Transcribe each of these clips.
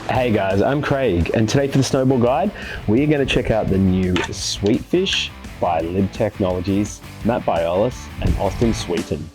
Hey guys, I'm Craig, and today for the Snowball Guide, we are going to check out the new Sweetfish by Lib Technologies, Matt Biolos and Austin Sweeten.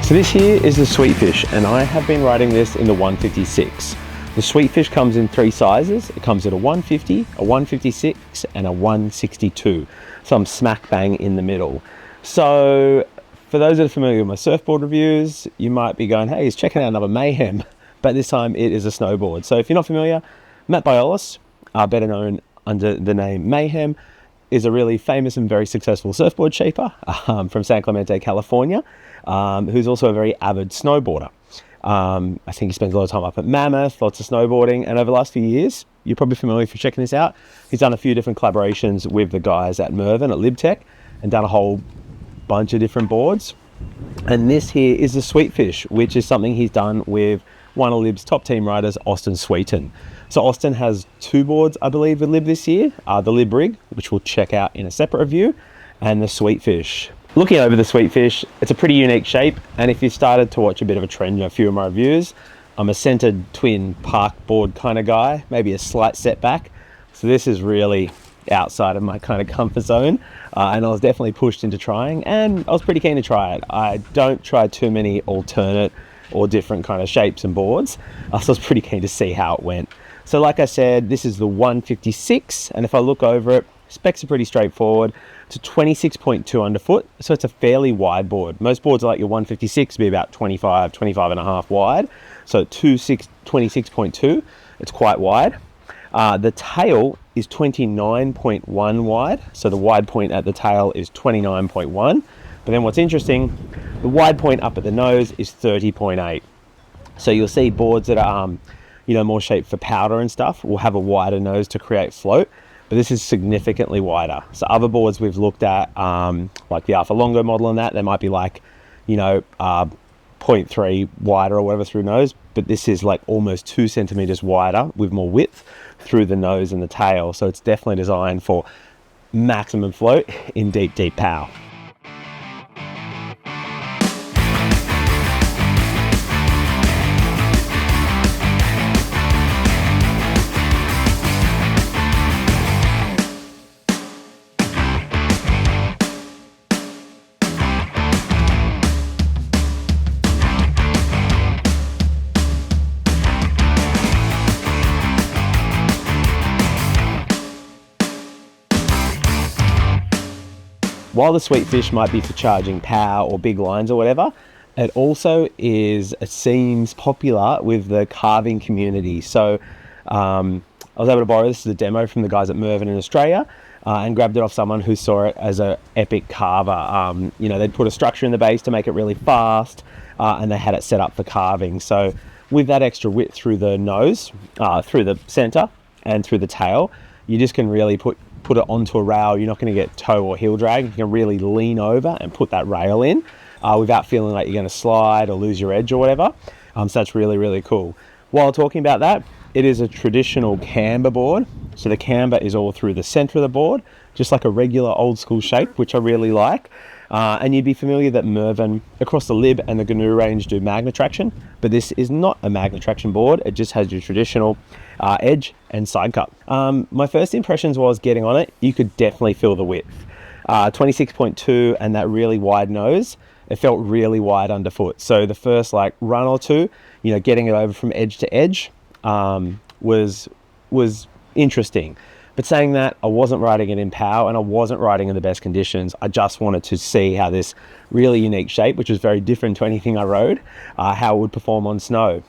So this here is the Sweetfish, and I have been riding this in the 156. The Sweetfish comes in three sizes. It comes in a 150, a 156 and a 162. So I'm smack bang in the middle. So for those that are familiar with my surfboard reviews, you might be going, hey, he's checking out another Mayhem, but this time it is a snowboard. So if you're not familiar, Matt Biolos, better known under the name Mayhem, is a really famous and very successful surfboard shaper from San Clemente, California, who's also a very avid snowboarder. I think he spends a lot of time up at Mammoth, lots of snowboarding, and over the last few years, you're probably familiar if you're checking this out, he's done a few different collaborations with the guys at Mervin at LibTech and done a whole bunch of different boards. And this here is the Sweetfish, which is something he's done with one of Lib's top team riders, Austin Sweeten. So Austin has two boards, I believe, with Lib this year, the Lib Rig, which we'll check out in a separate review, and the Sweetfish. Looking over the Sweetfish, it's a pretty unique shape, and if you started to watch a bit of a trend in a few of my reviews, I'm a centered twin park board kind of guy, maybe a slight setback. So this is really outside of my kind of comfort zone, and I was definitely pushed into trying, and I was pretty keen to try it. I don't try too many alternate or different kind of shapes and boards, so I was pretty keen to see how it went. So like I said, this is the 156, and if I look over it, specs are pretty straightforward. It's a 26.2 underfoot, so it's a fairly wide board. Most boards like your 156 be about 25 and a half wide, so 26.2, it's quite wide. The tail is 29.1 wide, so the wide point at the tail is 29.1, but then what's interesting, the wide point up at the nose is 30.8. So you'll see boards that are more shaped for powder and stuff will have a wider nose to create float, but this is significantly wider. So other boards we've looked at, like the Alpha Longo model and that, they might be like, 0.3 wider or whatever through nose, but this is like almost 2 centimeters wider with more width through the nose and the tail. So it's definitely designed for maximum float in deep, deep pow. While the Sweetfish might be for charging power or big lines or whatever, it also seems popular with the carving community. So I was able to borrow this as a demo from the guys at Mervin in Australia and grabbed it off someone who saw it as an epic carver. They'd put a structure in the base to make it really fast, and they had it set up for carving. So with that extra width through the nose, through the center and through the tail, you just can really put it onto a rail. You're not going to get toe or heel drag. You can really lean over and put that rail in without feeling like you're going to slide or lose your edge or whatever. So that's really, really cool. While talking about that, it is a traditional camber board. So the camber is all through the center of the board, just like a regular old school shape, which I really like. And you'd be familiar that Mervin across the Lib and the GNU range do magna traction, but this is not a magna traction board. It just has your traditional edge and side cut. My first impressions was getting on it, you could definitely feel the width. 26.2 and that really wide nose, it felt really wide underfoot. So the first run or two, getting it over from edge to edge was interesting. But saying that, I wasn't riding it in power and I wasn't riding in the best conditions. I just wanted to see how this really unique shape, which was very different to anything I rode, how it would perform on snow.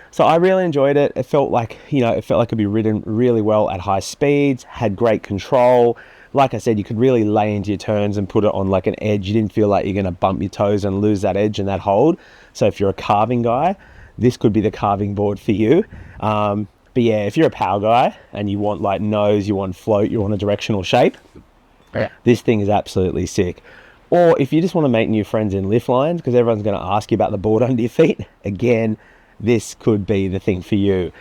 So I really enjoyed it. It felt like, it could be ridden really well at high speeds, had great control. Like I said, you could really lay into your turns and put it on like an edge. You didn't feel like you're going to bump your toes and lose that edge and that hold. So if you're a carving guy, this could be the carving board for you. But But yeah, if you're a power guy and you want like nose, you want float, you want a directional shape, this thing is absolutely sick. Or if you just want to make new friends in lift lines, because everyone's going to ask you about the board under your feet, again, this could be the thing for you.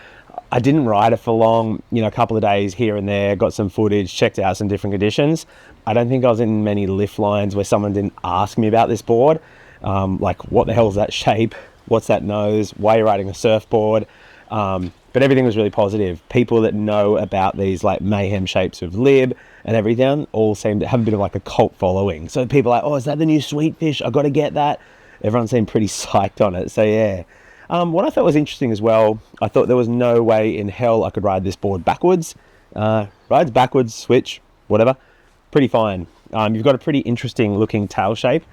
I didn't ride it for long, you know, a couple of days here and there, got some footage, checked out some different conditions. I don't think I was in many lift lines where someone didn't ask me about this board. Like, what the hell is that shape? What's that nose? Why are you riding a surfboard? But everything was really positive. People that know about these like mayhem shapes of lib and everything all seem to have a bit of like a cult following. So people are like, oh, is that the new Sweetfish? I got to get that. Everyone seemed pretty psyched on it. So yeah. What I thought was interesting as well, I thought there was no way in hell I could ride this board backwards. Rides backwards, switch, whatever. Pretty fine. You've got a pretty interesting looking tail shape.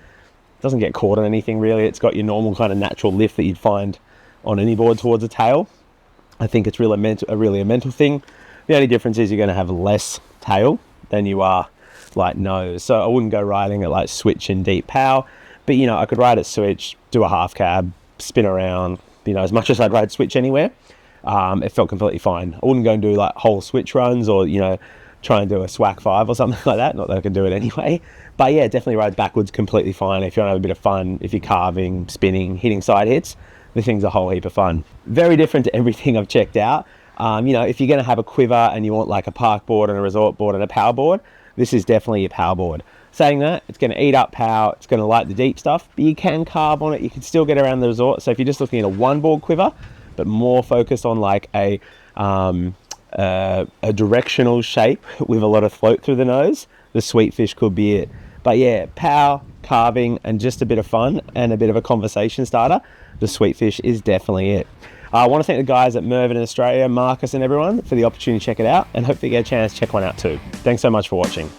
Doesn't get caught on anything really. It's got your normal kind of natural lift that you'd find on any board towards a tail. I think it's really a mental thing. The only difference is you're going to have less tail than you are like nose. So I wouldn't go riding at like switch and deep pow, but you know, I could ride at switch, do a half cab, spin around, you know, as much as I'd ride switch anywhere. It felt completely fine. I wouldn't go and do like whole switch runs or, you know, try and do a SWAC 5 or something like that. Not that I could do it anyway. But yeah, definitely rides backwards completely fine if you want to have a bit of fun, if you're carving, spinning, hitting side hits. The thing's a whole heap of fun. Very different to everything I've checked out. You know, if you're going to have a quiver and you want like a park board and a resort board and a power board, this is definitely your power board. Saying that, it's going to eat up power, it's going to like the deep stuff, but you can carve on it, you can still get around the resort. So if you're just looking at a one board quiver, but more focused on like a directional shape with a lot of float through the nose, the Sweetfish could be it. But yeah, power, carving, and just a bit of fun and a bit of a conversation starter, the Sweetfish is definitely it. I want to thank the guys at Mervin in Australia, Marcus and everyone for the opportunity to check it out, and hopefully you get a chance to check one out too. Thanks so much for watching.